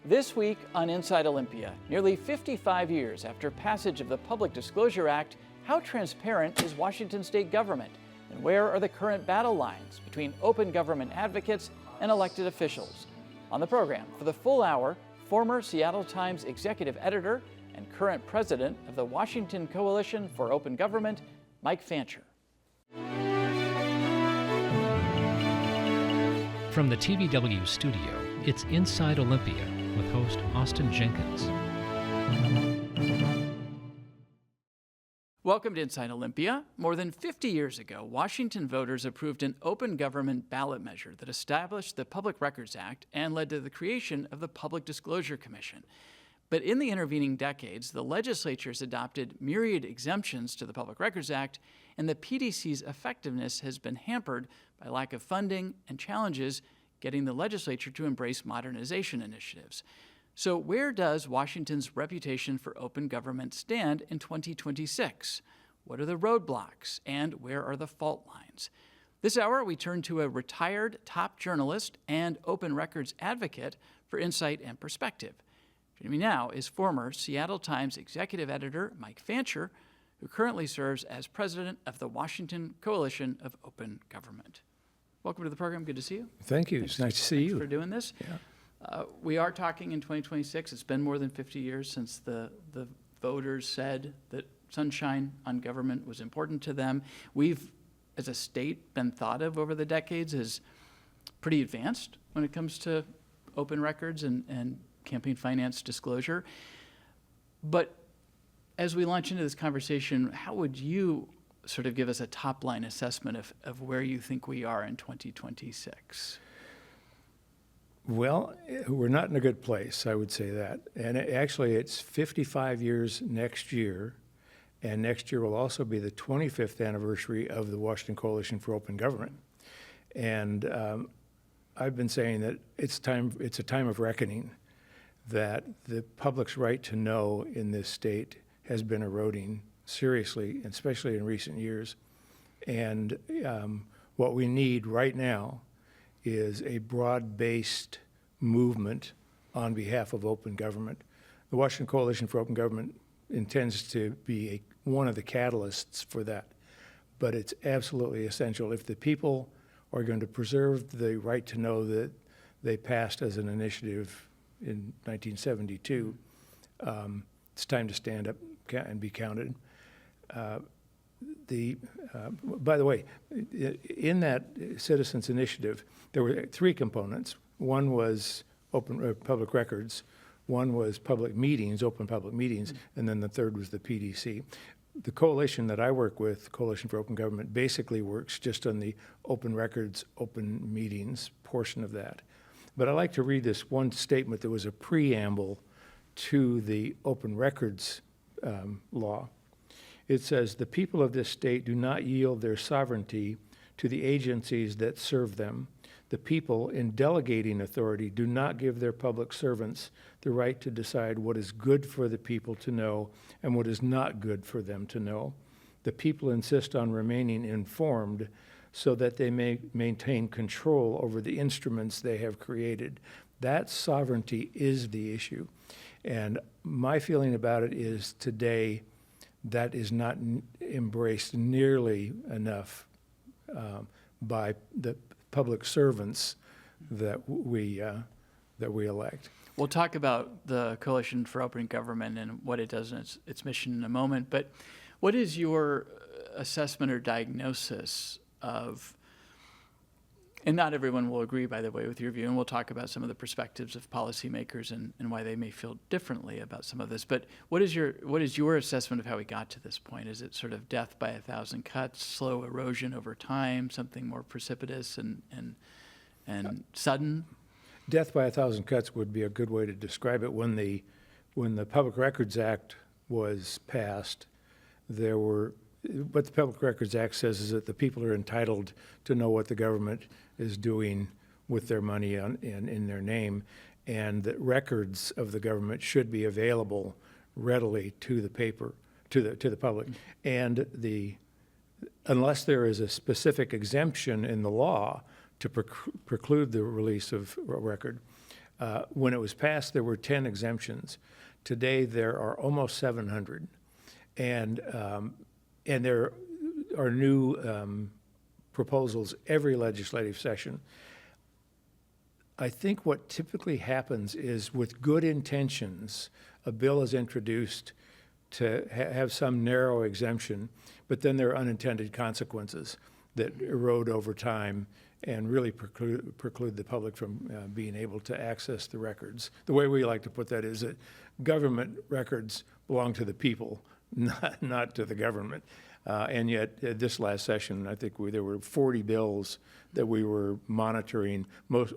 This week on Inside Olympia, nearly 55 years after passage of the Public Disclosure Act, how transparent is Washington state government? And where are the current battle lines between open government advocates and elected officials? On the program, for the full hour, former Seattle Times executive editor and current president of the Washington Coalition for Open Government, Mike Fancher. From the TVW studio, it's Inside Olympia with host Austin Jenkins. Welcome to Inside Olympia. More than 50 years ago, Washington voters approved an open government ballot measure that established the Public Records Act and led to the creation of the Public Disclosure Commission. But in the intervening decades, the legislatures adopted myriad exemptions to the Public Records Act, and the PDC's effectiveness has been hampered by lack of funding and challenges getting the legislature to embrace modernization initiatives. So where does Washington's reputation for open government stand in 2026? What are the roadblocks, and where are the fault lines? This hour, we turn to a retired top journalist and open records advocate for insight and perspective. Joining me now is former Seattle Times executive editor Mike Fancher, who currently serves as president of the Washington Coalition of Open Government. Welcome to the program. Good to see you. Thank you. It's nice to see you. Thanks for doing this. Yeah. We are talking in 2026. It's been more than 50 years since the voters said that sunshine on government was important to them. We've, as a state, been thought of over the decades as pretty advanced when it comes to open records and campaign finance disclosure. But as we launch into this conversation, how would you sort of give us a top-line assessment of where you think we are in 2026? Well, we're not in a good place, I would say that. And actually, it's 55 years next year, and next year will also be the 25th anniversary of the Washington Coalition for Open Government. And I've been saying that it's a time of reckoning, that the public's right to know in this state has been eroding seriously, especially in recent years. And what we need right now is a broad-based movement on behalf of open government. The Washington Coalition for Open Government intends to be one of the catalysts for that, but it's absolutely essential. If the people are going to preserve the right to know that they passed as an initiative in 1972, it's time to stand up and be counted. By the way, in that citizens initiative, there were three components. One was open public records, one was public meetings, open public meetings, and then the third was the PDC. The coalition that I work with, Coalition for Open Government, basically works just on the open records, open meetings portion of that. But I like to read this one statement that was a preamble to the open records law. It says, "The people of this state do not yield their sovereignty to the agencies that serve them. The people, in delegating authority, do not give their public servants the right to decide what is good for the people to know and what is not good for them to know. The people insist on remaining informed so that they may maintain control over the instruments they have created." That sovereignty is the issue. And my feeling about it is today that is not embraced nearly enough by the public servants that we elect. We'll talk about the Coalition for Open Government and what it does and its mission in a moment, but what is your assessment or diagnosis of, and not everyone will agree, by the way, with your view, and we'll talk about some of the perspectives of policymakers and why they may feel differently about some of this, but what is your assessment of how we got to this point? Is it sort of death by 1,000 cuts, slow erosion over time, something more precipitous and sudden? Death by 1,000 cuts would be a good way to describe it. When the Public Records Act was passed, what the Public Records Act says is that the people are entitled to know what the government is doing with their money in their name, and that records of the government should be available readily to the public. And unless there is a specific exemption in the law to preclude the release of a record, When it was passed, there were 10 exemptions. Today, there are almost 700. And there are new proposals every legislative session. I think what typically happens is, with good intentions, a bill is introduced to have some narrow exemption, but then there are unintended consequences that erode over time and really preclude the public from being able to access the records. The way we like to put that is that government records belong to the people, not to the government. And yet, this last session, I think there were 40 bills that we were monitoring,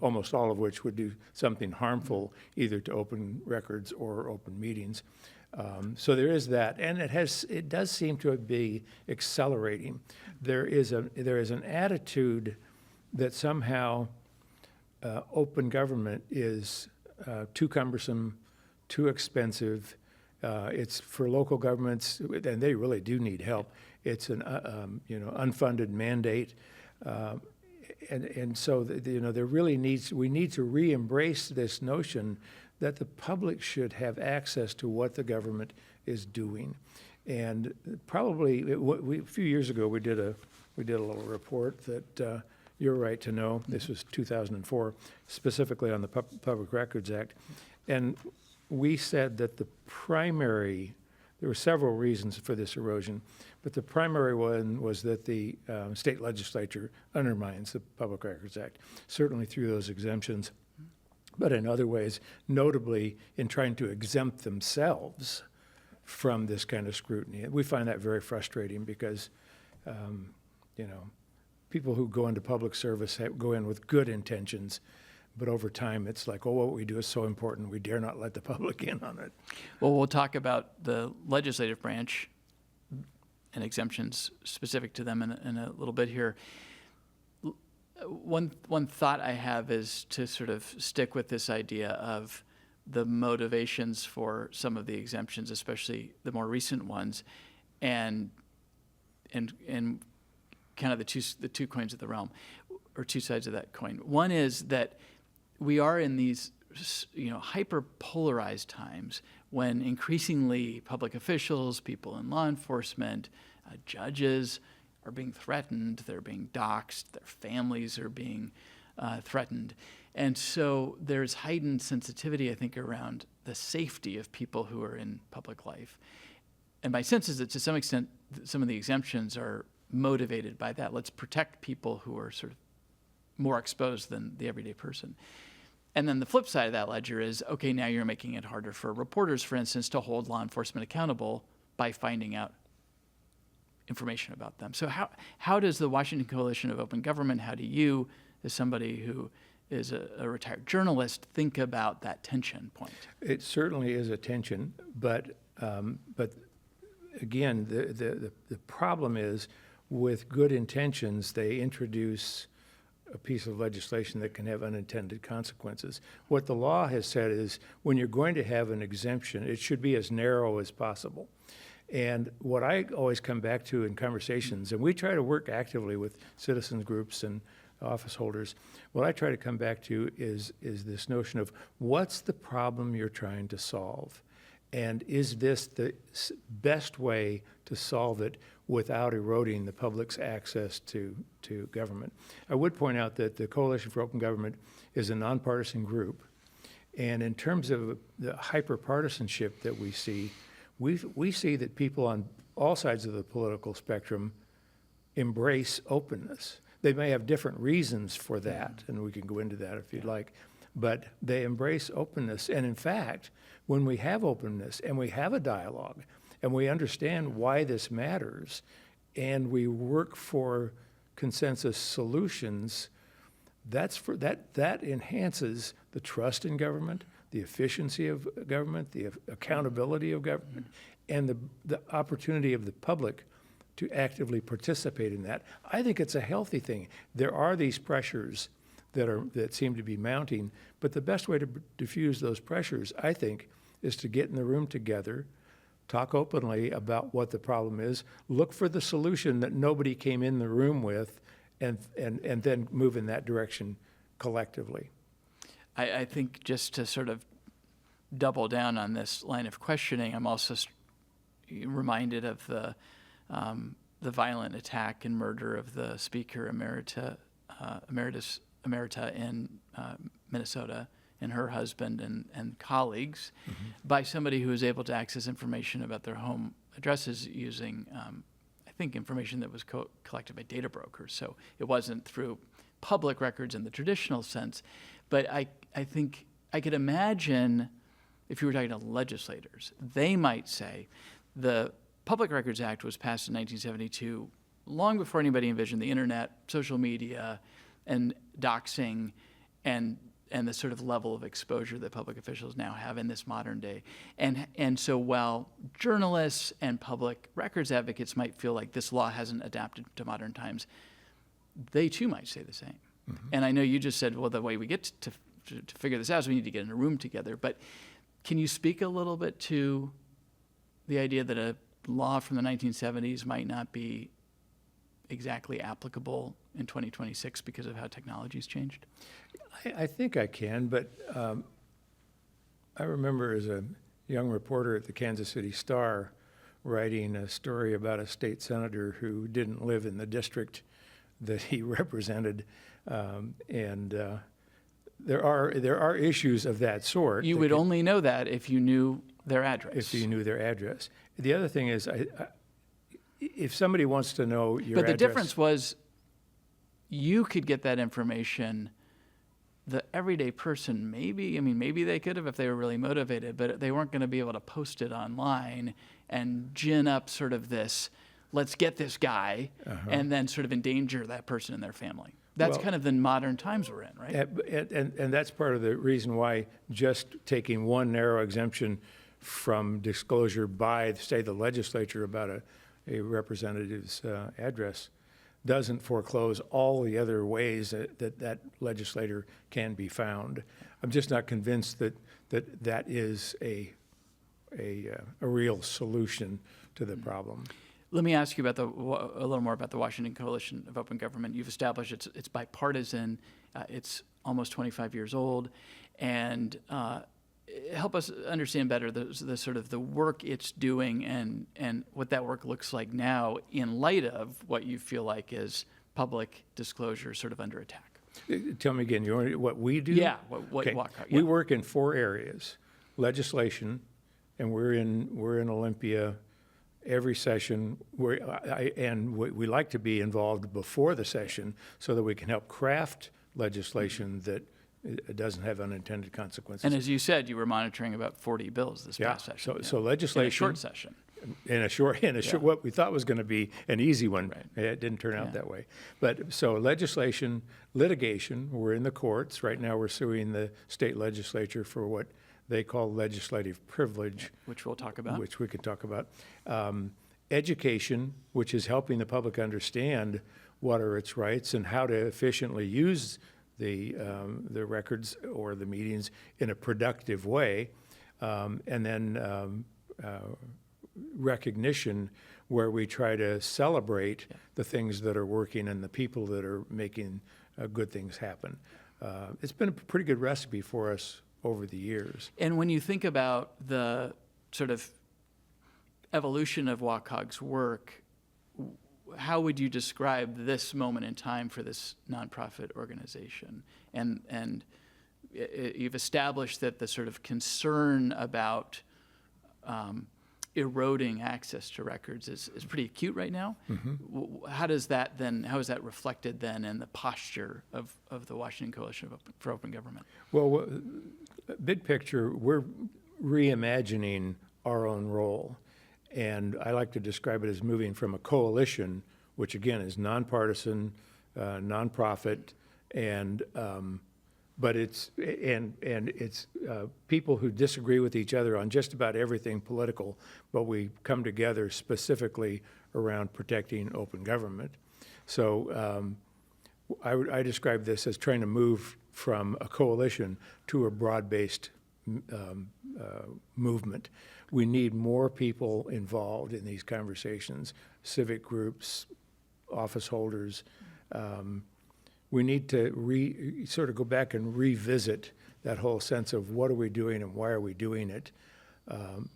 almost all of which would do something harmful either to open records or open meetings. So there is that, and it does seem to be accelerating. There is an attitude that somehow open government is too cumbersome, too expensive. It's for local governments, and they really do need help. It's an unfunded mandate, and so there really we need to re-embrace this notion that the public should have access to what the government is doing. And probably a few years ago we did a little report that you're right to know. This was 2004, specifically on the Public Records Act, and we said that there were several reasons for this erosion, but the primary one was that the state legislature undermines the Public Records Act, certainly through those exemptions, but in other ways, notably in trying to exempt themselves from this kind of scrutiny. We find that very frustrating because, people who go into public service go in with good intentions, but over time, it's like, what we do is so important, we dare not let the public in on it. Well, we'll talk about the legislative branch and exemptions specific to them in a little bit here. One thought I have is to sort of stick with this idea of the motivations for some of the exemptions, especially the more recent ones, and kind of the two coins of the realm, or two sides of that coin. One is that we are in these hyper polarized times when increasingly public officials, people in law enforcement, judges are being threatened, they're being doxxed, their families are being threatened. And so there's heightened sensitivity, I think, around the safety of people who are in public life. And my sense is that to some extent, some of the exemptions are motivated by that. Let's protect people who are sort of more exposed than the everyday person. And then the flip side of that ledger is, okay, now you're making it harder for reporters, for instance, to hold law enforcement accountable by finding out information about them. So how does the Washington Coalition of Open Government, how do you, as somebody who is a retired journalist, think about that tension point? It certainly is a tension, but again, the problem is, with good intentions, they introduce a piece of legislation that can have unintended consequences. What the law has said is, when you're going to have an exemption, it should be as narrow as possible. And what I always come back to in conversations, and we try to work actively with citizens groups and office holders, what I try to come back to is this notion of, what's the problem you're trying to solve? And is this the best way to solve it without eroding the public's access to government? I would point out that the Coalition for Open Government is a nonpartisan group. And in terms of the hyperpartisanship that we see that people on all sides of the political spectrum embrace openness. They may have different reasons for that, and we can go into that if you'd like, but they embrace openness. And in fact, when we have openness and we have a dialogue and we understand why this matters and we work for consensus solutions, that enhances the trust in government, the efficiency of government, the accountability of government, and the opportunity of the public to actively participate in that. I think it's a healthy thing. There are these pressures that seem to be mounting, but the best way to diffuse those pressures, I think, is to get in the room together, talk openly about what the problem is, look for the solution that nobody came in the room with, and then move in that direction collectively. I think just to sort of double down on this line of questioning, I'm also reminded of the violent attack and murder of the Speaker Emerita in Minnesota, and her husband and colleagues, by somebody who was able to access information about their home addresses using, I think, information that was collected by data brokers. So it wasn't through public records in the traditional sense. But I think I could imagine if you were talking to legislators, they might say the Public Records Act was passed in 1972, long before anybody envisioned the internet, social media, and doxing, and the sort of level of exposure that public officials now have in this modern day. And so while journalists and public records advocates might feel like this law hasn't adapted to modern times, they too might say the same. And I know you just said, well, the way we get to figure this out is we need to get in a room together. But can you speak a little bit to the idea that a law from the 1970s might not be exactly applicable in 2026 because of how technology's changed? I think I can, but I remember as a young reporter at the Kansas City Star writing a story about a state senator who didn't live in the district that he represented, and there are issues of that sort. You would only know that if you knew their address. If you knew their address. The other thing is, if somebody wants to know your But the address, difference was you could get that information. The everyday person, maybe they could have if they were really motivated, but they weren't going to be able to post it online and gin up sort of this, let's get this guy, and then sort of endanger that person and their family. That's kind of the modern times we're in, right? And that's part of the reason why just taking one narrow exemption from disclosure by, say, the legislature about a representative's address doesn't foreclose all the other ways that legislator can be found. I'm just not convinced that is a real solution to the problem. Let me ask you about a little more about the Washington Coalition of Open Government. You've established it's bipartisan. It's almost 25 years old, and help us understand better the sort of the work it's doing and what that work looks like now in light of what you feel like is public disclosure sort of under attack. Tell me again, what we do? Yeah, Okay. yeah. We work in 4 areas: legislation, and we're in Olympia every session. We like to be involved before the session so that we can help craft legislation that it doesn't have unintended consequences. And as you said, you were monitoring about 40 bills this past session. So legislation. In a short session. In a short, what we thought was going to be an easy one. Right. It didn't turn out that way. But so legislation, litigation, we're in the courts. Right now we're suing the state legislature for what they call legislative privilege. Which we'll talk about. Which we could talk about. Education, which is helping the public understand what are its rights and how to efficiently use the records or the meetings in a productive way. And then recognition, where we try to celebrate the things that are working and the people that are making good things happen. It's been a pretty good recipe for us over the years. And when you think about the sort of evolution of WCOG's work, how would you describe this moment in time for this nonprofit organization? And you've established that the sort of concern about eroding access to records is pretty acute right now. How is that reflected then in the posture of the Washington Coalition for Open Government? Well, big picture, we're reimagining our own role. And I like to describe it as moving from a coalition, which again is nonpartisan, nonprofit, and but it's people who disagree with each other on just about everything political, but we come together specifically around protecting open government. So I describe this as trying to move from a coalition to a broad-based movement. We need more people involved in these conversations, civic groups, office holders. We need to sort of go back and revisit that whole sense of what are we doing and why are we doing it.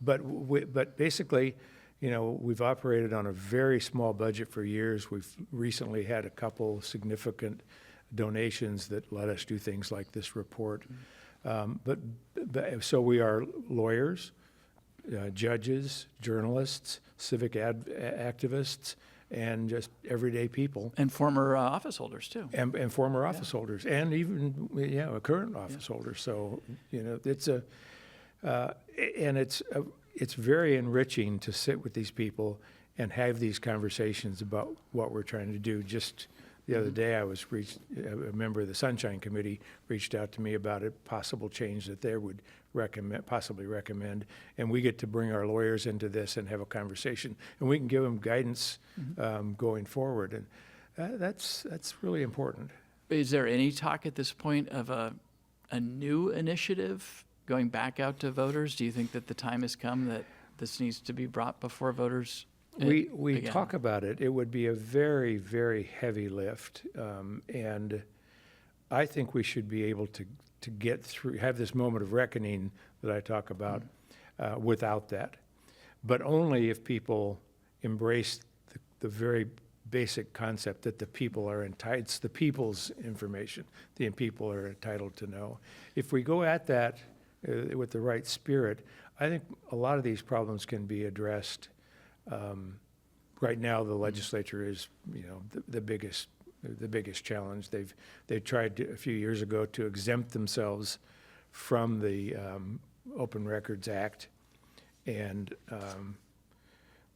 But basically, we've operated on a very small budget for years. We've recently had a couple significant donations that let us do things like this report. So we are lawyers, judges, journalists, civic activists, and just everyday people. And former office holders, too. And former office holders, and even, a current office holder. So, it's very enriching to sit with these people and have these conversations about what we're trying to do. Just the other day, a member of the Sunshine Committee reached out to me about a possible change that they would possibly recommend, and we get to bring our lawyers into this and have a conversation, and we can give them guidance going forward, and that's really important. Is there any talk at this point of a new initiative going back out to voters? Do you think that the time has come that this needs to be brought before voters? We talk about it. It would be a very, very heavy lift, and I think we should be able to get through, have this moment of reckoning that I talk about without that, but only if people embrace the very basic concept that the people are entitled, it's the people's information, the people are entitled to know. If we go at that with the right spirit, I think a lot of these problems can be addressed. Right now, the legislature is, the biggest challenge. They tried a few years ago to exempt themselves from the Open Records Act, and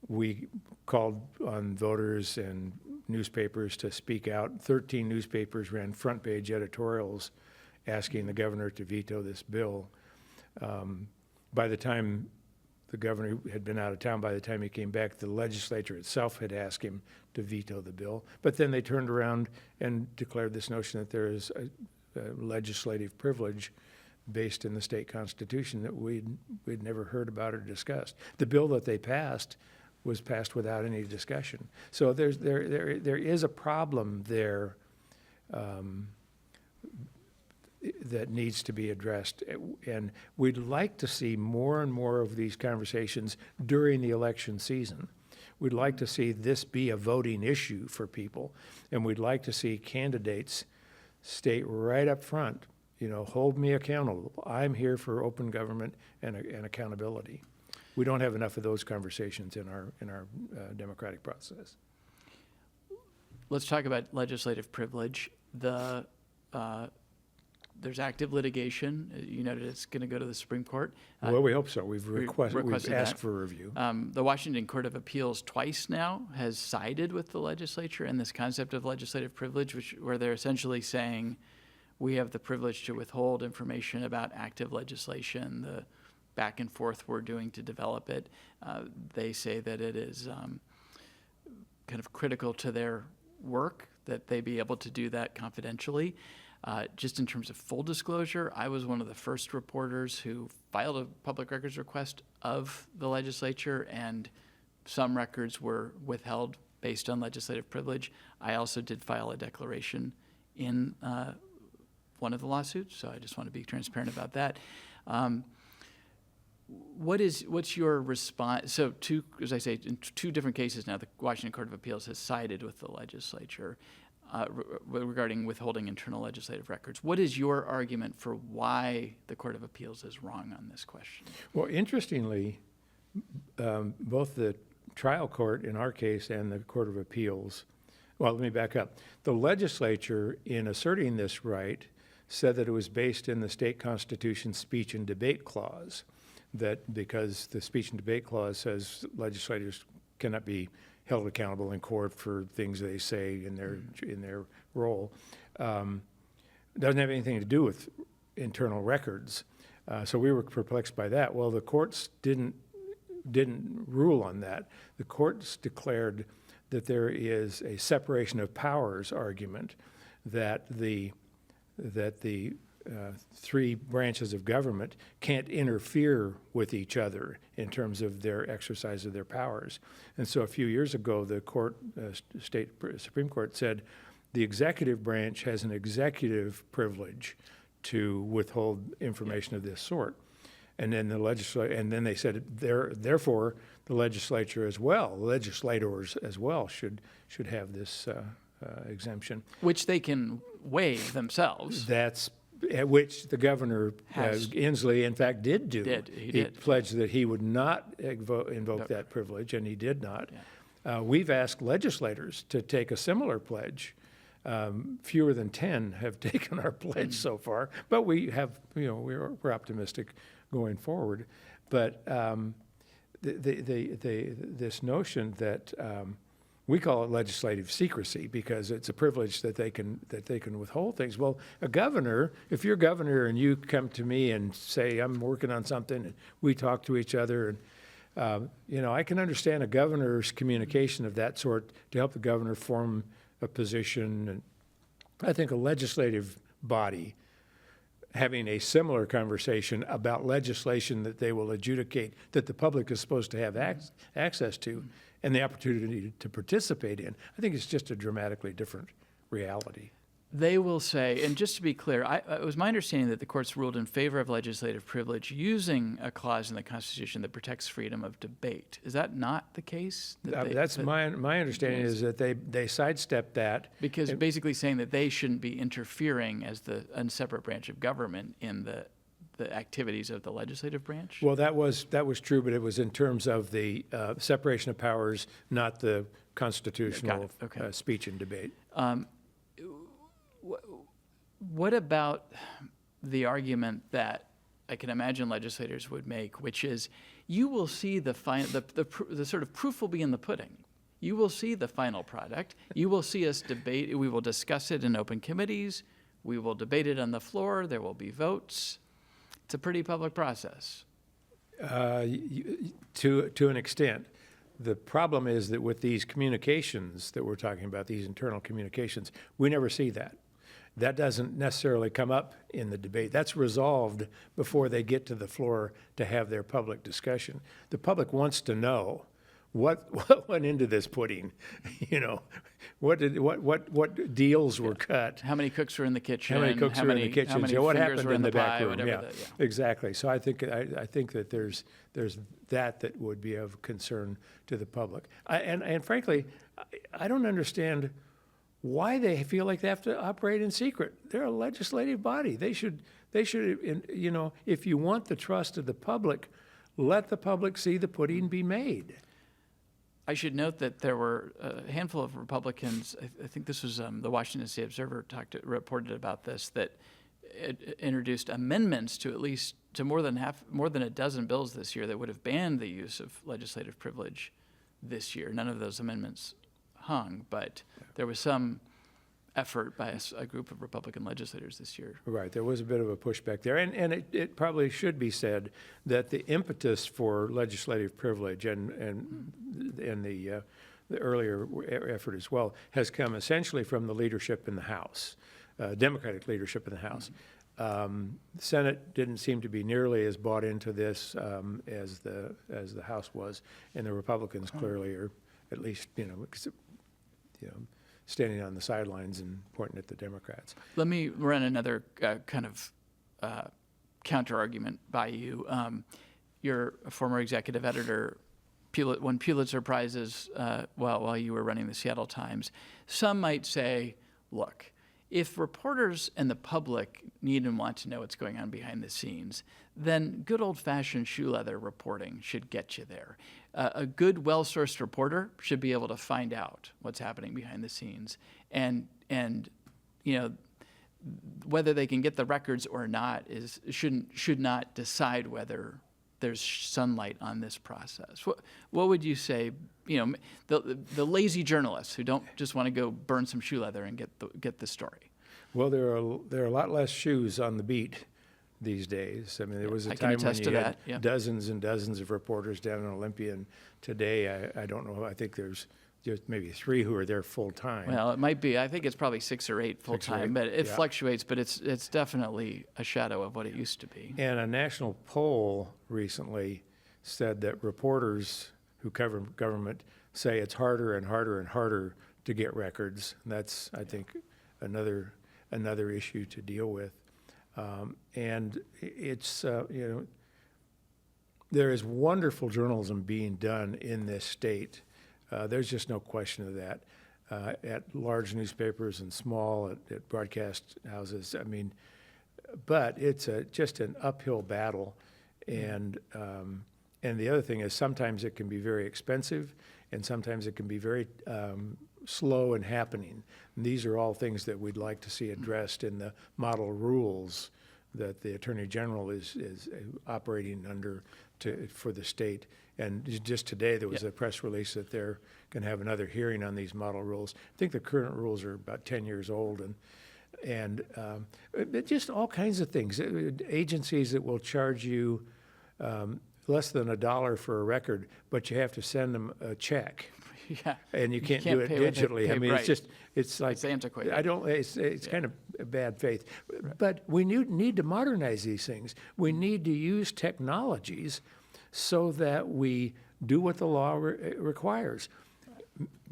we called on voters and newspapers to speak out. 13 newspapers ran front page editorials asking the governor to veto this bill. By the time the governor had been out of town, by the time he came back, the legislature itself had asked him to veto the bill. But then they turned around and declared this notion that there is a legislative privilege based in the state constitution that we'd never heard about or discussed. The bill that they passed was passed without any discussion. So there is a problem there that needs to be addressed, and we'd like to see more and more of these conversations during the election season. We'd like to see this be a voting issue for people, and we'd like to see candidates state right up front, hold me accountable. I'm here for open government and accountability. We don't have enough of those conversations in our democratic process. Let's talk about legislative privilege. There's active litigation. You noted it's going to go to the Supreme Court. Well, we hope so. We've requested asked that. for a review. The Washington Court of Appeals twice now has sided with the legislature in this concept of legislative privilege, where they're essentially saying we have the privilege to withhold information about active legislation, the back and forth we're doing to develop it. They say that it is kind of critical to their work that they be able to do that confidentially. Just in terms of full disclosure, I was one of the first reporters who filed a public records request of the legislature, and some records were withheld based on legislative privilege. I also did file a declaration in one of the lawsuits, so I just want to be transparent about that. What's your response? So as I say, in two different cases now, the Washington Court of Appeals has sided with the legislature regarding withholding internal legislative records. What is your argument for why the Court of Appeals is wrong on this question? Well, interestingly, both the trial court in our case and the Court of Appeals, well, let me back up. The legislature, in asserting this right, said that it was based in the state constitution's speech and debate clause, that because the speech and debate clause says legislators cannot be held accountable in court for things they say in their role, doesn't have anything to do with internal records. So we were perplexed by that. Well, the courts didn't rule on that. The courts declared that there is a separation of powers argument, that the three branches of government can't interfere with each other in terms of their exercise of their powers. And so a few years ago, the Supreme Court said the executive branch has an executive privilege to withhold information of this sort. And then they said, therefore, the legislature as well, legislators as well, should have this exemption. Which they can waive themselves. That's which the governor, Inslee, in fact, did do. He He did. pledged that he would not invoke that privilege, and he did not. Yeah. We've asked legislators to take a similar pledge. Fewer than 10 have taken our pledge so far, but we have, we're optimistic going forward. But this notion that we call it legislative secrecy because it's a privilege that they can withhold things. Well, a governor, if you're governor and you come to me and say, I'm working on something, and we talk to each other, and I can understand a governor's communication of that sort to help the governor form a position. And I think a legislative body having a similar conversation about legislation that they will adjudicate that the public is supposed to have access to and the opportunity to participate in, I think it's just a dramatically different reality. They will say, and just to be clear, it was my understanding that the courts ruled in favor of legislative privilege using a clause in the Constitution that protects freedom of debate. Is that not the case? My understanding is that they sidestepped that. Because basically saying that they shouldn't be interfering as a separate branch of government in the activities of the legislative branch? Well, that was true, but it was in terms of the separation of powers, not the constitutional speech and debate. What about the argument that I can imagine legislators would make, which is you will see the sort of proof will be in the pudding. You will see the final product. You will see us debate. We will discuss it in open committees. We will debate it on the floor. There will be votes. It's a pretty public process. To an extent. The problem is that with these communications that we're talking about, these internal communications, we never see that. That doesn't necessarily come up in the debate. That's resolved before they get to the floor to have their public discussion. The public wants to know what went into this pudding. What deals were cut. How many cooks were in the kitchen? How many cooks were in the kitchen? What happened in the back room? Exactly. So I think that there's that would be of concern to the public. And frankly, I don't understand why they feel like they have to operate in secret. They're a legislative body. They should, if you want the trust of the public, let the public see the pudding be made. I should note that there were a handful of Republicans, I think this was the Washington State Observer reported about this, that introduced amendments to more than a dozen bills this year that would have banned the use of legislative privilege this year. None of those amendments hung, but there was some effort by a group of Republican legislators this year. Right, there was a bit of a pushback there, and it probably should be said that the impetus for legislative privilege and the earlier effort as well has come essentially from the leadership in the House, Democratic leadership in the House. The Senate didn't seem to be nearly as bought into this as the House was, and the Republicans clearly are at least standing on the sidelines and pointing at the Democrats. Let me run another kind of counter-argument by you. You're a former executive editor, won Pulitzer Prizes while you were running the Seattle Times. Some might say, look, if reporters and the public need and want to know what's going on behind the scenes, then good old-fashioned shoe leather reporting should get you there. A good, well-sourced reporter should be able to find out what's happening behind the scenes, and whether they can get the records or not should not decide whether there's sunlight on this process. What would you say? The lazy journalists who don't just want to go burn some shoe leather and get the story. Well, there are a lot less shoes on the beat these days. I mean, there was a time when you had dozens and dozens of reporters down in Olympia, and today I don't know. I think there's just maybe 3 who are there full time. Well, it might be. I think it's probably 6 or 8 full time, but it fluctuates. But it's definitely a shadow of what it used to be. And a national poll recently said that reporters who cover government say it's harder and harder and harder to get records. And that's, I think, another issue to deal with. And it's, there is wonderful journalism being done in this state. There's just no question of that. At large newspapers and small, at broadcast houses. I mean, but it's just an uphill battle. And the other thing is sometimes it can be very expensive, and sometimes it can be very slow in happening. And these are all things that we'd like to see addressed in the model rules that the Attorney General is operating under for the state. And just today there was a press release that they're going to have another hearing on these model rules. I think the current rules are about 10 years old, and just all kinds of things. Agencies that will charge you less than $1 for a record, but you have to send them a check. Yeah. And you can't do it digitally. I mean, right. it's like, It's antiquated. it's kind of bad faith. Right. But we need to modernize these things. We need to use technologies so that we do what the law requires.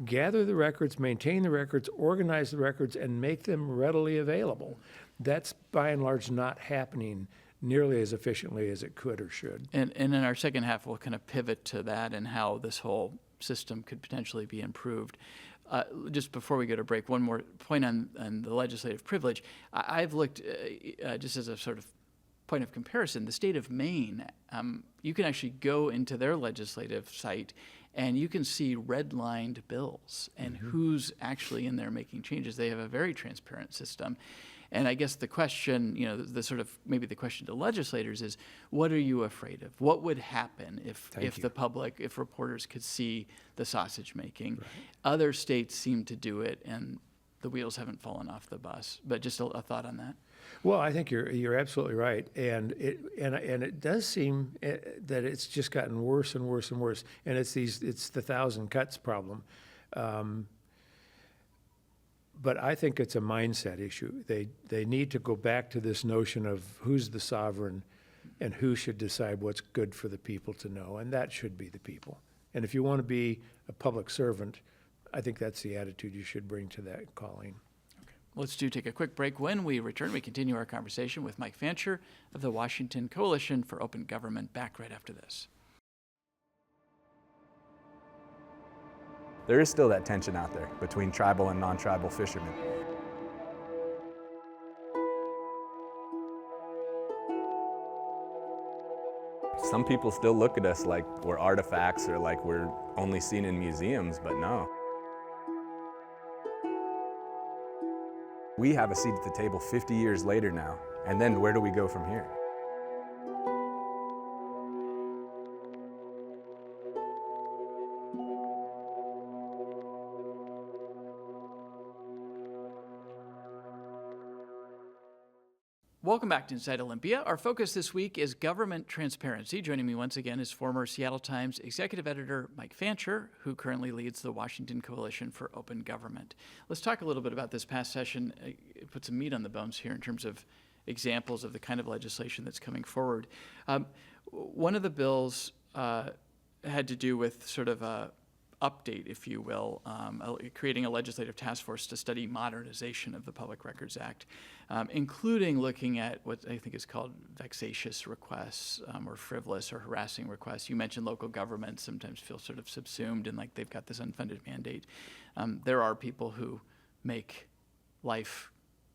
Gather the records, maintain the records, organize the records, and make them readily available. That's by and large not happening nearly as efficiently as it could or should. And in our second half, we'll kind of pivot to that and how this whole system could potentially be improved. Just before we go to break, one more point on the legislative privilege. I've looked, just as a sort of point of comparison, the state of Maine, you can actually go into their legislative site and you can see redlined bills and who's actually in there making changes. They have a very transparent system. And I guess the question, the sort of maybe the question to legislators is, what are you afraid of? What would happen if the public, if reporters could see the sausage making? Right. Other states seem to do it, and the wheels haven't fallen off the bus. But just a thought on that. Well, I think you're absolutely right, and it does seem that it's just gotten worse and worse and worse, and it's the 1,000 cuts problem. But I think it's a mindset issue. They need to go back to this notion of who's the sovereign and who should decide what's good for the people to know, and that should be the people. And if you want to be a public servant, I think that's the attitude you should bring to that calling. Okay. Let's take a quick break. When we return, we continue our conversation with Mike Fancher of the Washington Coalition for Open Government, back right after this. There is still that tension out there between tribal and non-tribal fishermen. Some people still look at us like we're artifacts or like we're only seen in museums, but no. We have a seat at the table 50 years later now, and then where do we go from here? Welcome back to Inside Olympia. Our focus this week is government transparency. Joining me once again is former Seattle Times executive editor Mike Fancher, who currently leads the Washington Coalition for Open Government. Let's talk a little bit about this past session, put some meat on the bones here in terms of examples of the kind of legislation that's coming forward. One of the bills had to do with sort of a update, if you will, creating a legislative task force to study modernization of the Public Records Act, including looking at what I think is called vexatious requests or frivolous or harassing requests. You mentioned local governments sometimes feel sort of subsumed and like they've got this unfunded mandate. There are people who make life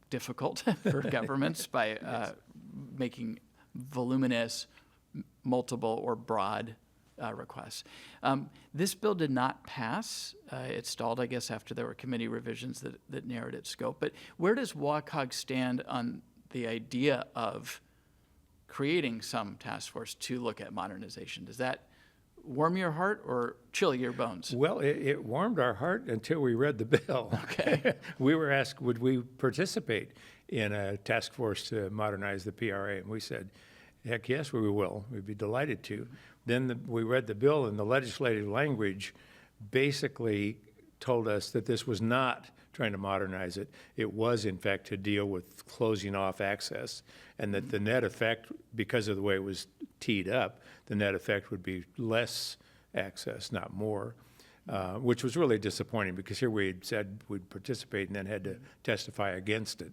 difficult for governments by making voluminous, multiple, or broad requests. This bill did not pass. It stalled, I guess, after there were committee revisions that narrowed its scope. But where does WCOG stand on the idea of creating some task force to look at modernization? Does that warm your heart or chill your bones? Well, it warmed our heart until we read the bill. Okay. We were asked, would we participate in a task force to modernize the PRA? And we said, heck yes, we will. We'd be delighted to. Then we read the bill, and the legislative language basically told us that this was not trying to modernize it. It was, in fact, to deal with closing off access, and that the net effect, because of the way it was teed up, the net effect would be less access, not more, which was really disappointing because here we had said we'd participate and then had to testify against it.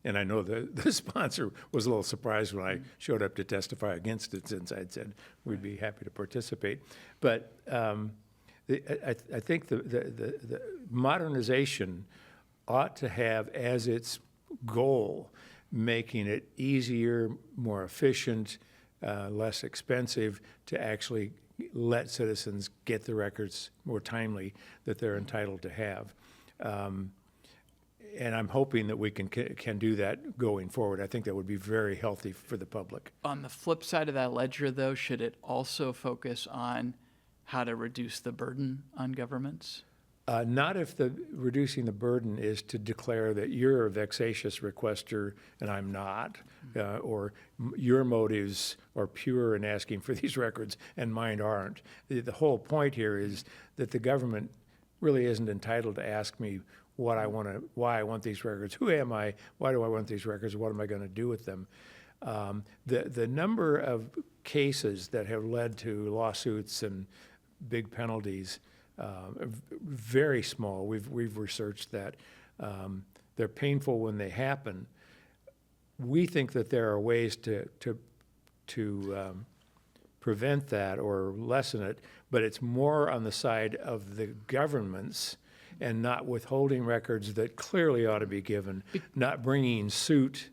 And I know the sponsor was a little surprised when I showed up to testify against it, since I'd said we'd be happy to participate. But I think the modernization ought to have as its goal making it easier, more efficient, less expensive to actually let citizens get the records more timely that they're entitled to have. And I'm hoping that we can do that going forward. I think that would be very healthy for the public. On the flip side of that ledger, though, should it also focus on how to reduce the burden on governments? Not if reducing the burden is to declare that you're a vexatious requester and I'm not, or your motives are pure in asking for these records and mine aren't. The whole point here is that the government really isn't entitled to ask me why I want these records. Who am I? Why do I want these records? What am I going to do with them? The number of cases that have led to lawsuits and big penalties, very small. We've researched that. They're painful when they happen. We think that there are ways to prevent that or lessen it, but it's more on the side of the governments and not withholding records that clearly ought to be given, not bringing suit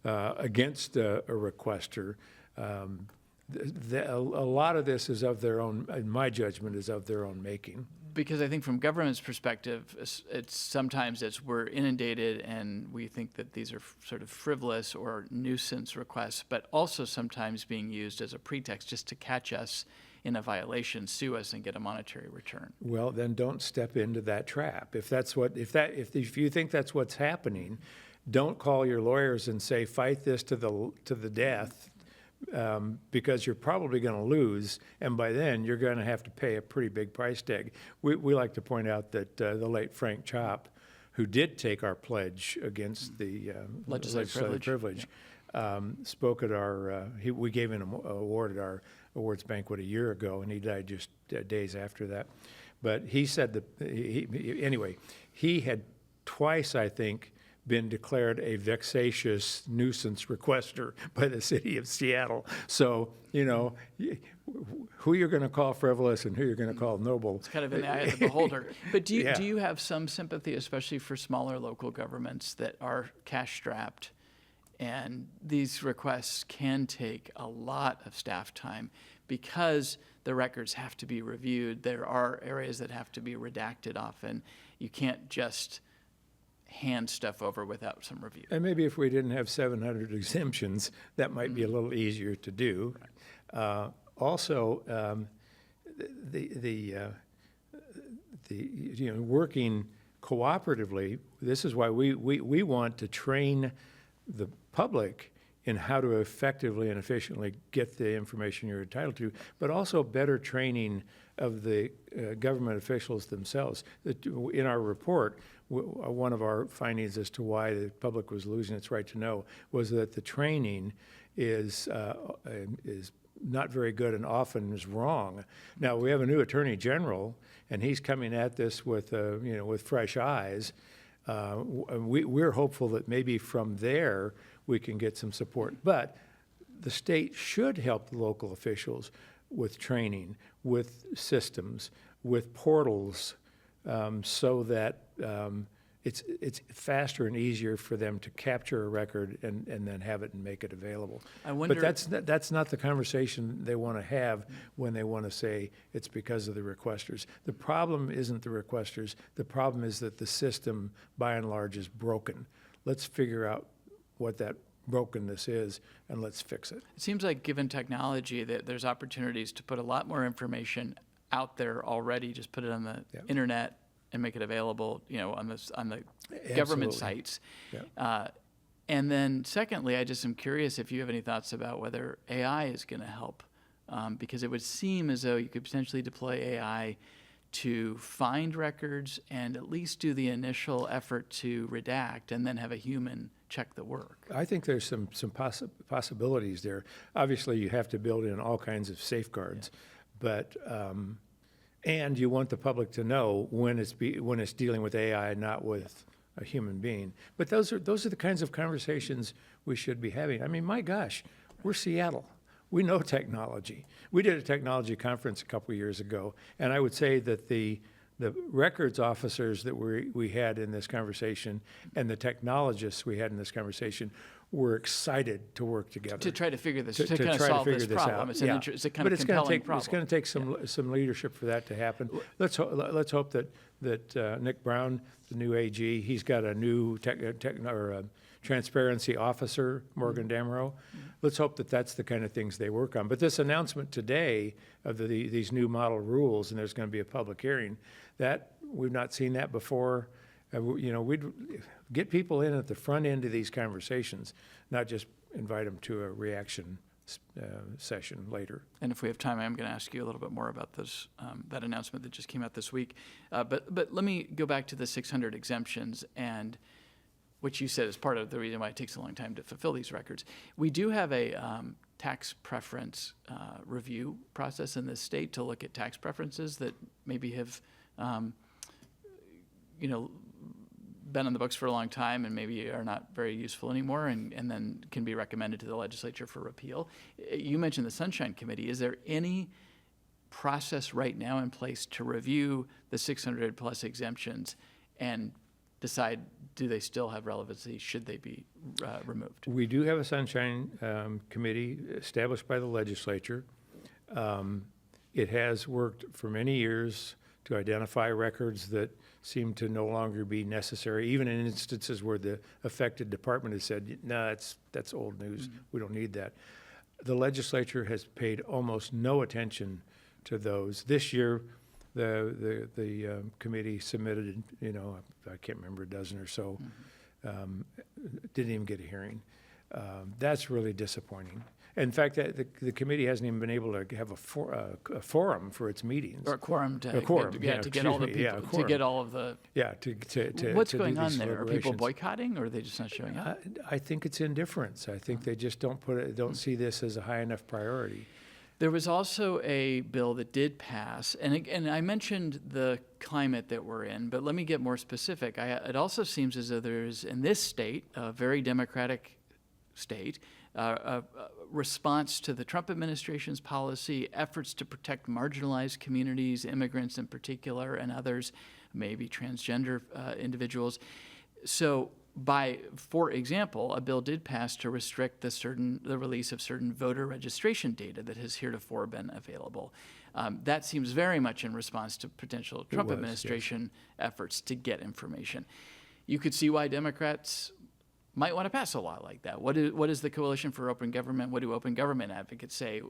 against a requester. A lot of this is of their own, in my judgment, is of their own making. Because I think from government's perspective, sometimes we're inundated and we think that these are sort of frivolous or nuisance requests, but also sometimes being used as a pretext just to catch us in a violation, sue us, and get a monetary return. Well, then don't step into that trap. If you think that's what's happening, don't call your lawyers and say fight this to the death. Because you're probably going to lose, and by then you're going to have to pay a pretty big price tag. We like to point out that the late Frank Chopp, who did take our pledge against the legislative privilege, spoke at we gave him an award at our awards banquet a year ago, and he died just days after that. But he said that he had twice, I think, been declared a vexatious nuisance requester by the city of Seattle. So, who you're going to call frivolous and who you're going to call noble. It's kind of in the eye of the beholder. But do you have some sympathy, especially for smaller local governments that are cash-strapped, and these requests can take a lot of staff time because the records have to be reviewed. There are areas that have to be redacted often. You can't just hand stuff over without some review. And maybe if we didn't have 700 exemptions, that might be a little easier to do. Also, working cooperatively, this is why we want to train the public in how to effectively and efficiently get the information you're entitled to, but also better training of the government officials themselves. In our report, one of our findings as to why the public was losing its right to know was that the training is not very good and often is wrong. Now, we have a new Attorney General, and he's coming at this with fresh eyes. We're hopeful that maybe from there we can get some support. But the state should help the local officials with training, with systems, with portals, so that it's faster and easier for them to capture a record and then have it and make it available. I wonder, but that's not the conversation they want to have when they want to say it's because of the requesters. The problem isn't the requesters. The problem is that the system, by and large, is broken. Let's figure out what that brokenness is, and let's fix it. It seems like, given technology, that there's opportunities to put a lot more information out there already. Just put it on the internet and make it available, on the government sites. Yeah. And then, secondly, I just am curious if you have any thoughts about whether AI is going to help, because it would seem as though you could potentially deploy AI to find records and at least do the initial effort to redact, and then have a human check the work. I think there's some possibilities there. Obviously, you have to build in all kinds of safeguards, but and you want the public to know when it's dealing with AI, not with a human being. But those are the kinds of conversations we should be having. I mean, my gosh, we're Seattle. We know technology. We did a technology conference a couple of years ago, and I would say that the records officers that we had in this conversation and the technologists we had in this conversation were excited to work together. To try to figure this, to to kind of try to solve figure this this problem. out. It's, Yeah. it's a kind But of it's gonna compelling take problem. it's going to take some leadership for that to happen. Let's hope that Nick Brown, the new AG, he's got a new transparency officer, Morgan Damrow. Let's hope that that's the kind of things they work on. But this announcement today of these new model rules, and there's going to be a public hearing, that we've not seen that before. We'd get people in at the front end of these conversations, not just invite them to a reaction session later. And if we have time, I'm going to ask you a little bit more about this, that announcement that just came out this week. But let me go back to the 600 exemptions, and which you said is part of the reason why it takes a long time to fulfill these records. We do have a tax preference review process in this state to look at tax preferences that maybe have, been on the books for a long time and maybe are not very useful anymore, and then can be recommended to the legislature for repeal. You mentioned the Sunshine Committee. Is there any process right now in place to review the 600 plus exemptions and decide, do they still have relevancy? Should they be removed? We do have a Sunshine Committee established by the legislature. It has worked for many years to identify records that seem to no longer be necessary, even in instances where the affected department has said, no, that's old news. Mm-hmm. We don't need that. The legislature has paid almost no attention to those. This year, the committee submitted, I can't remember, a dozen or so, didn't even get a hearing. That's really disappointing. In fact, the committee hasn't even been able to have a forum for its meetings. Or a quorum to get all the people, to get all of the. Yeah, to What's to going do on these there? Are people deliberations. boycotting, or are they just not showing up? I think it's indifference. I think they just don't see this as a high enough priority. There was also a bill that did pass, and I mentioned the climate that we're in, but let me get more specific. It also seems as though there's, in this state, a very democratic state, a response to the Trump administration's policy, efforts to protect marginalized communities, immigrants in particular, and others, maybe transgender individuals. So for example, a bill did pass to restrict the release of certain voter registration data that has heretofore been available. That seems very much in response to potential Trump administration efforts to get information. You could see why Democrats might want to pass a law like that. What is the Coalition for Open Government? What do open government advocates say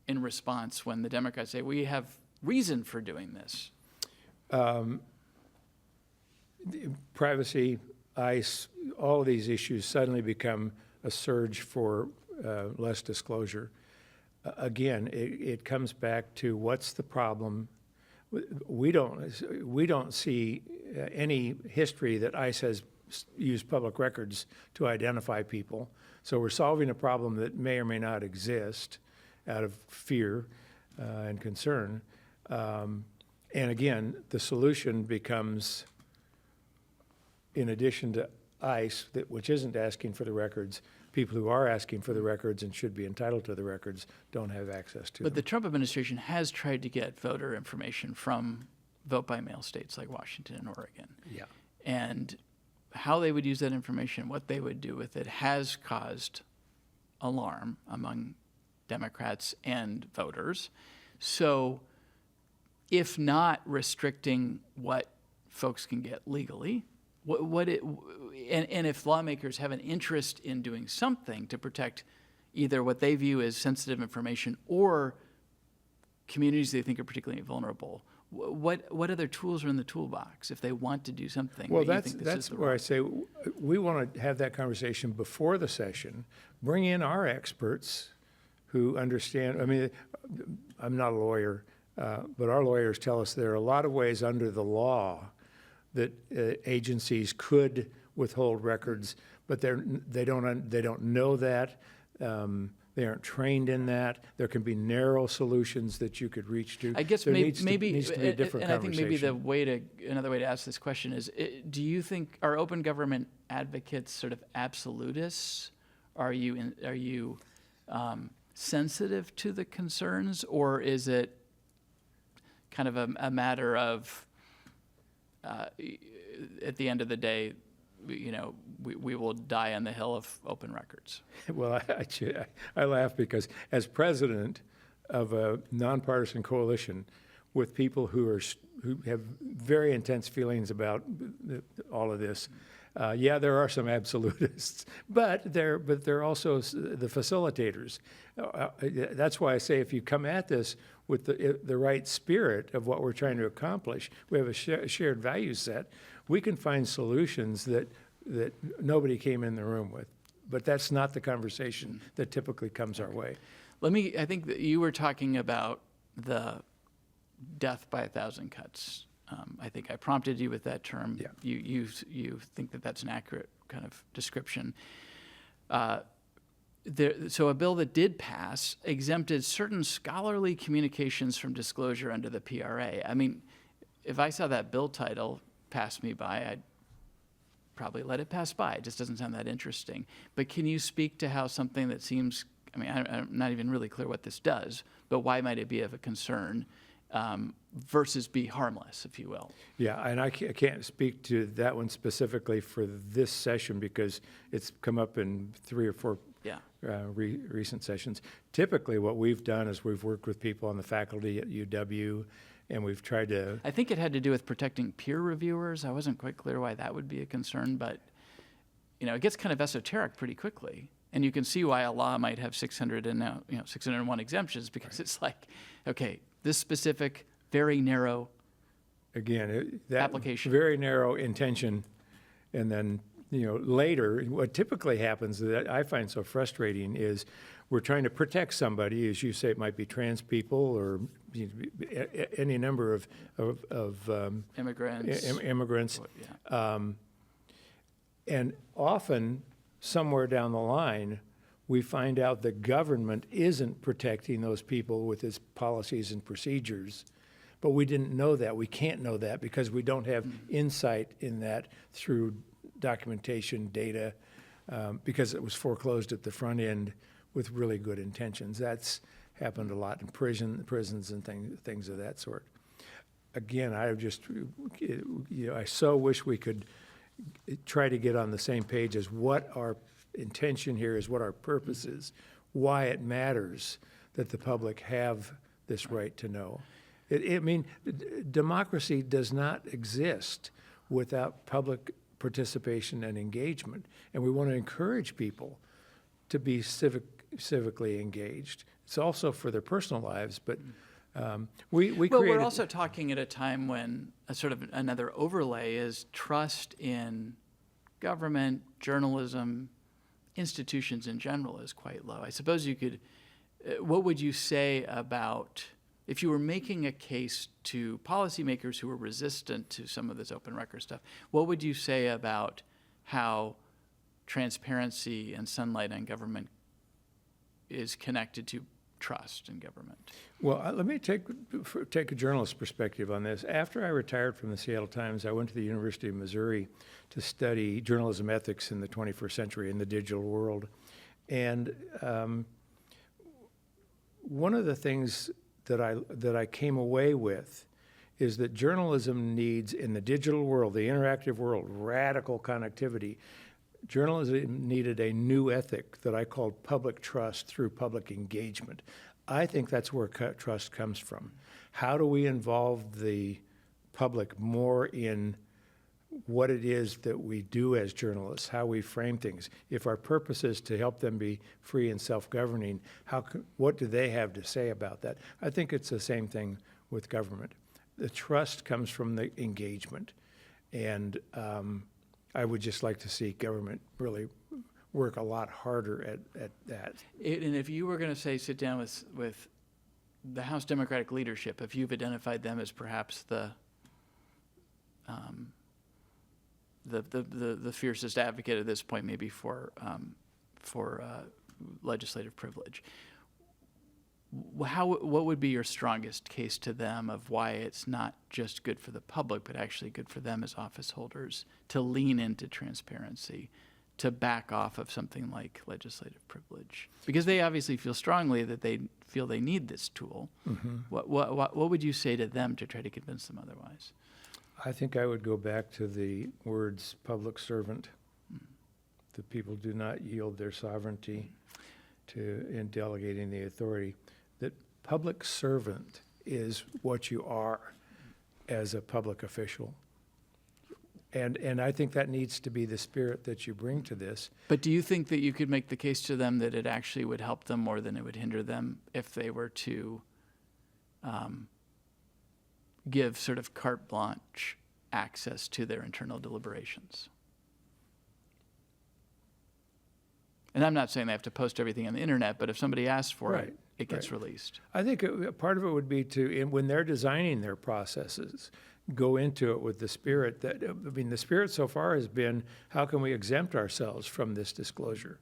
in response when the Democrats say, we have reason for doing this? Privacy, ICE, all of these issues suddenly become a surge for less disclosure. Again, it comes back to what's the problem. We don't see any history that ICE has used public records to identify people. So we're solving a problem that may or may not exist out of fear and concern. And again, the solution becomes, in addition to ICE, which isn't asking for the records, people who are asking for the records and should be entitled to the records don't have access to them. But the Trump administration has tried to get voter information from vote-by-mail states like Washington and Oregon. Yeah. And how they would use that information, what they would do with it, has caused alarm among Democrats and voters. So if not restricting what folks can get legally, and if lawmakers have an interest in doing something to protect either what they view as sensitive information or communities they think are particularly vulnerable, what other tools are in the toolbox if they want to do something? Well, that's where I say we want to have that conversation before the session, bring in our experts who understand. I mean, I'm not a lawyer, but our lawyers tell us there are a lot of ways under the law that agencies could withhold records, but they don't know that. They aren't trained in that. There can be narrow solutions that you could reach to. I guess There maybe, needs to be a different and I think maybe conversation. another way to ask this question is, do you think, are open government advocates sort of absolutists? Are you sensitive to the concerns, or is it kind of a matter of, at the end of the day, we will die on the hill of open records? Well, I laugh because as president of a nonpartisan coalition with people who have very intense feelings about all of this, yeah, there are some absolutists, but they're also the facilitators. That's why I say if you come at this with the right spirit of what we're trying to accomplish, we have a shared value set, we can find solutions that nobody came in the room with. But that's not the conversation that typically comes our way. I think that you were talking about the death by 1,000 cuts. I think I prompted you with that term. Yeah. You think that that's an accurate kind of description. So a bill that did pass exempted certain scholarly communications from disclosure under the PRA. I mean, if I saw that bill title pass me by, I'd probably let it pass by. It just doesn't sound that interesting. But can you speak to how something that seems, I mean, I'm not even really clear what this does, but why might it be of a concern versus be harmless, if you will? Yeah, and I can't speak to that one specifically for this session because it's come up in 3 or 4 recent sessions. Typically, what we've done is we've worked with people on the faculty at UW, and we've tried to... I think it had to do with protecting peer reviewers. I wasn't quite clear why that would be a concern, but it gets kind of esoteric pretty quickly. And you can see why a law might have 601 exemptions, because It's like, okay, this specific, very narrow that application, very narrow intention, and then later, what typically happens that I find so frustrating is we're trying to protect somebody, as you say, it might be trans people or any number of immigrants. And often, somewhere down the line, we find out the government isn't protecting those people with its policies and procedures. But we didn't know that. We can't know that because we don't have insight in that through documentation, data, because it was foreclosed at the front end with really good intentions. That's happened a lot in prisons and things of that sort. Again, I so wish we could try to get on the same page as what our intention here is, what our purpose is, why it matters that the public have this right to know. Democracy does not exist without public participation and engagement, and we want to encourage people to be civically engaged. It's also for their personal lives, but we're also talking at a time when a sort of another overlay is trust in government, journalism, institutions in general is quite low. I suppose you could, what would you say about, if you were making a case to policymakers who were resistant to some of this open record stuff, what would you say about how transparency and sunlight on government is connected to trust in government? Well, let me take a journalist perspective on this. After I retired from the Seattle Times, I went to the University of Missouri to study journalism ethics in the 21st century in the digital world. And one of the things that I came away with is that journalism needs, in the digital world, the interactive world, radical connectivity. Journalism needed a new ethic that I called public trust through public engagement. I think that's where trust comes from. How do we involve the public more in what it is that we do as journalists, how we frame things? If our purpose is to help them be free and self-governing, what do they have to say about that? I think it's the same thing with government. The trust comes from the engagement. And I would just like to see government really work a lot harder at that. And if you were going to say sit down with the House Democratic leadership, if you've identified them as perhaps the fiercest advocate at this point, maybe for legislative privilege. What would be your strongest case to them of why it's not just good for the public, but actually good for them as office holders to lean into transparency, to back off of something like legislative privilege? Because they obviously feel strongly that they feel they need this tool. Mm-hmm. What would you say to them to try to convince them otherwise? I think I would go back to the words public servant. The people do not yield their sovereignty in delegating the authority. That public servant is what you are as a public official. And I think that needs to be the spirit that you bring to this. But do you think that you could make the case to them that it actually would help them more than it would hinder them if they were to give sort of carte blanche access to their internal deliberations? And I'm not saying they have to post everything on the internet, but if somebody asks for it, it gets released. I think part of it would be when they're designing their processes, go into it with the spirit that, the spirit so far has been, how can we exempt ourselves from this disclosure?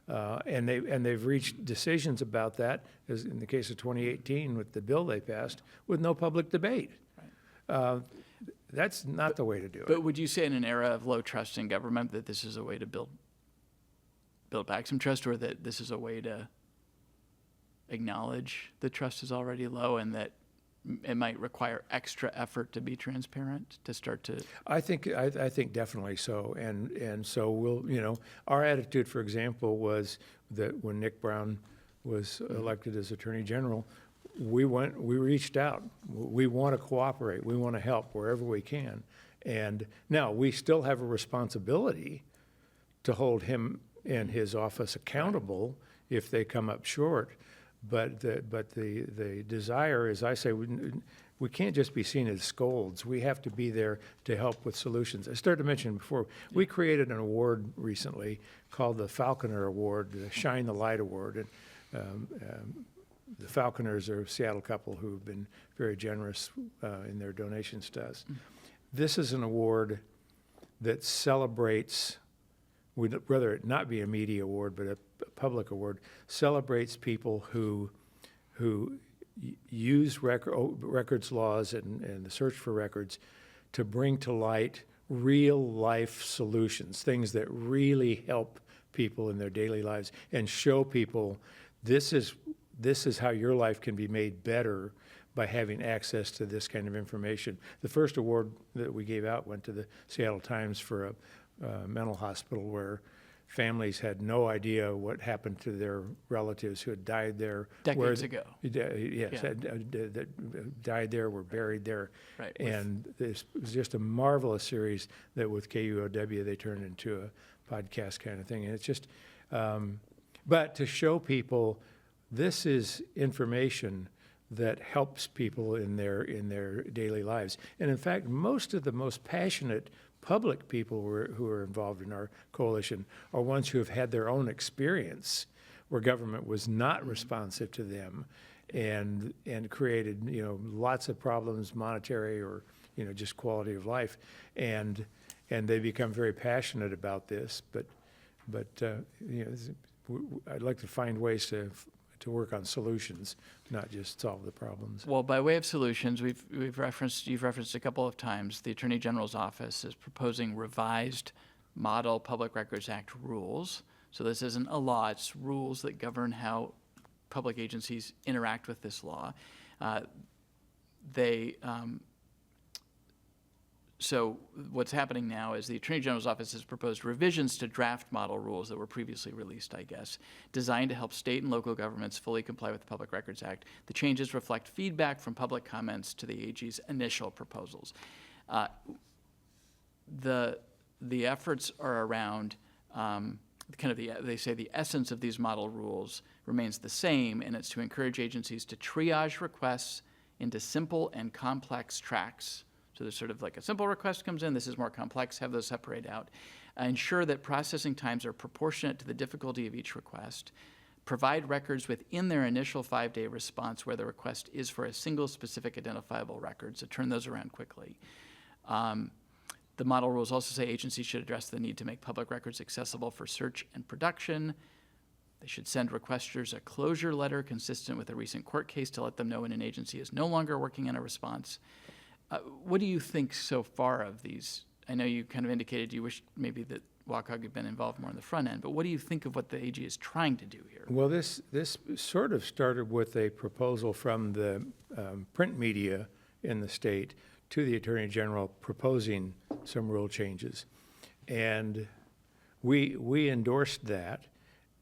And they've reached decisions about that, as in the case of 2018 with the bill they passed, with no public debate. Right. That's not the way to do it. But would you say in an era of low trust in government that this is a way to build back some trust, or that this is a way to acknowledge the trust is already low and that it might require extra effort to be transparent to start to? I think definitely so, and so we'll, our attitude, for example, was that when Nick Brown was elected as Attorney General, we reached out. We want to cooperate. We want to help wherever we can, and now we still have a responsibility to hold him and his office accountable if they come up short. But the desire, as I say, we can't just be seen as scolds. We have to be there to help with solutions. I started to mention before, we created an award recently called the Falconer Award, the Shine the Light Award. And the Falconers are a Seattle couple who have been very generous in their donations to us. This is an award that celebrates, we'd rather it not be a media award, but a public award, celebrates people who use records laws and the search for records to bring to light real life solutions, things that really help people in their daily lives and show people this is how your life can be made better by having access to this kind of information. The first award that we gave out went to the Seattle Times for a mental hospital where families had no idea what happened to their relatives who had died there. Decades ago. Yes, that died there, were buried there. Right. And this was just a marvelous series that with KUOW they turned into a podcast kind of thing. And it's just, but to show people this is information that helps people in their daily lives. And in fact, most of the most passionate public people who are involved in our coalition are ones who have had their own experience where government was not responsive to them and created lots of problems, monetary or just quality of life, and they become very passionate about this. But I'd like to find ways to work on solutions, not just solve the problems. Well, by way of solutions, you've referenced a couple of times the Attorney General's office is proposing revised Model Public Records Act rules. So this isn't a law; it's rules that govern how public agencies interact with this law. So what's happening now is the Attorney General's office has proposed revisions to draft model rules that were previously released, I guess, designed to help state and local governments fully comply with the Public Records Act. The changes reflect feedback from public comments to the AG's initial proposals. The efforts are around they say the essence of these model rules remains the same, and it's to encourage agencies to triage requests into simple and complex tracks. So there's sort of like a simple request comes in, this is more complex, have those separate out. Ensure that processing times are proportionate to the difficulty of each request. Provide records within their initial 5-day response where the request is for a single specific identifiable record, so turn those around quickly. The model rules also say agencies should address the need to make public records accessible for search and production. They should send requesters a closure letter consistent with a recent court case to let them know when an agency is no longer working on a response. What do you think so far of these? I know you kind of indicated you wish maybe that WCAG had been involved more on the front end, but what do you think of what the AG is trying to do here? Well, this sort of started with a proposal from the print media in the state to the Attorney General proposing some rule changes. And we endorsed that,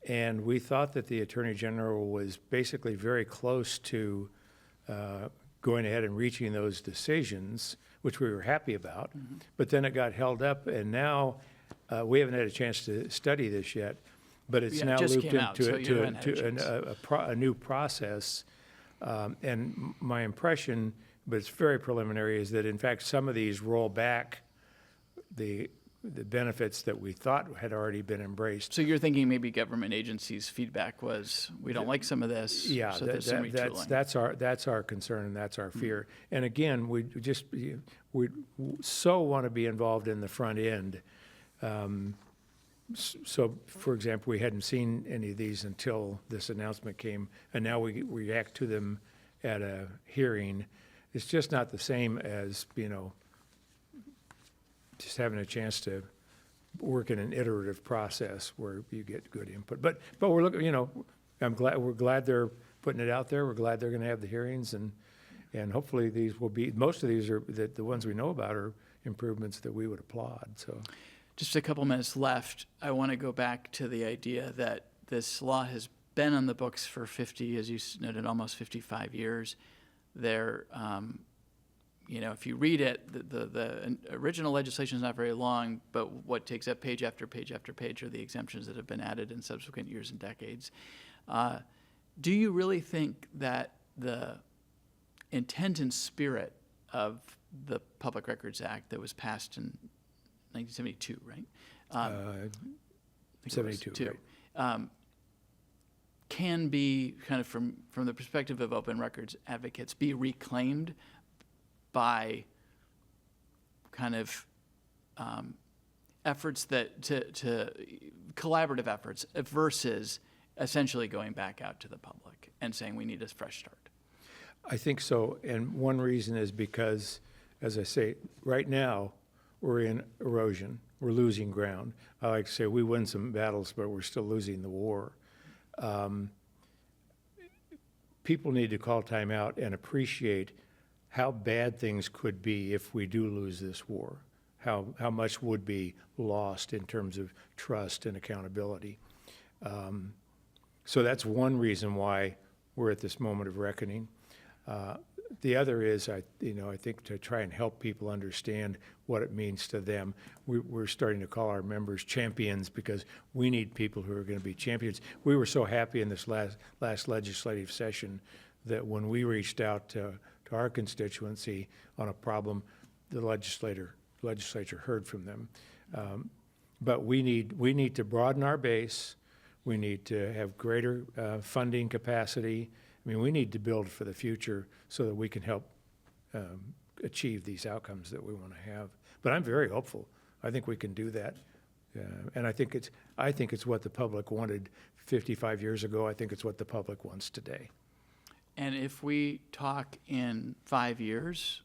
and we thought that the Attorney General was basically very close to going ahead and reaching those decisions, which we were happy about. Mm-hmm. But then it got held up, and now we haven't had a chance to study this yet, but it's now looped into a new process. And my impression, but it's very preliminary, is that in fact some of these roll back the benefits that we thought had already been embraced. So you're thinking maybe government agencies' feedback was, we don't like some of this. Yeah, so that's our concern, and that's our fear. Mm-hmm. And again, we so want to be involved in the front end. So, for example, we hadn't seen any of these until this announcement came, and now we react to them at a hearing. It's just not the same as, just having a chance to work in an iterative process where you get good input. But we're looking, we're glad they're putting it out there. We're glad they're going to have the hearings, and hopefully these will be, most of these are, the ones we know about are improvements that we would applaud, so. Just a couple minutes left. I want to go back to the idea that this law has been on the books for 50, as you noted, almost 55 years. There, if you read it, the original legislation is not very long, but what takes up page after page after page are the exemptions that have been added in subsequent years and decades. Do you really think that the intent and spirit of the Public Records Act that was passed in 1972, right? 72, right. Can be kind of from the perspective of open records advocates be reclaimed by kind of efforts that to collaborative efforts versus essentially going back out to the public and saying we need a fresh start? I think so, and one reason is because, as I say, right now we're in erosion. We're losing ground. I like to say we win some battles, but we're still losing the war. People need to call time out and appreciate how bad things could be if we do lose this war, how much would be lost in terms of trust and accountability. So that's one reason why we're at this moment of reckoning. The other is, I think to try and help people understand what it means to them. We're starting to call our members champions because we need people who are going to be champions. We were so happy in this last legislative session that when we reached out to our constituency on a problem, the legislature heard from them. But we need to broaden our base. We need to have greater funding capacity. I mean, we need to build for the future so that we can help achieve these outcomes that we want to have. But I'm very hopeful. I think we can do that, and I think it's what the public wanted 55 years ago. I think it's what the public wants today. And if we talk in 5 years,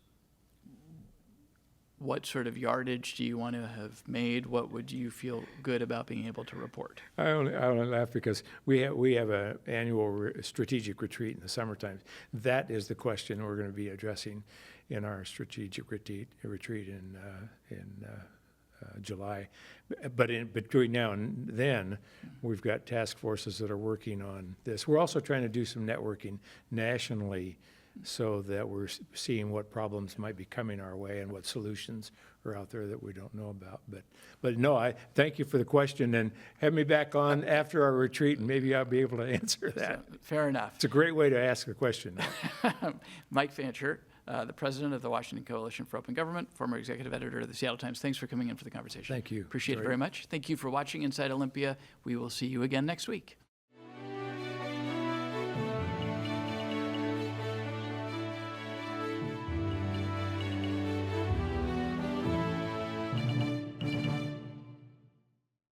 what sort of yardage do you want to have made? What would you feel good about being able to report? I only laugh because we have an annual strategic retreat in the summertime. That is the question we're going to be addressing in our strategic retreat in July. But between now and then, we've got task forces that are working on this. We're also trying to do some networking nationally, so that we're seeing what problems might be coming our way and what solutions are out there that we don't know about. But no, I thank you for the question, and have me back on after our retreat, and maybe I'll be able to answer that. So, fair enough. It's a great way to ask a question. Mike Fancher, the president of the Washington Coalition for Open Government, former executive editor of the Seattle Times. Thanks for coming in for the conversation. Thank you. Appreciate it very much. Thank you for watching Inside Olympia. We will see you again next week.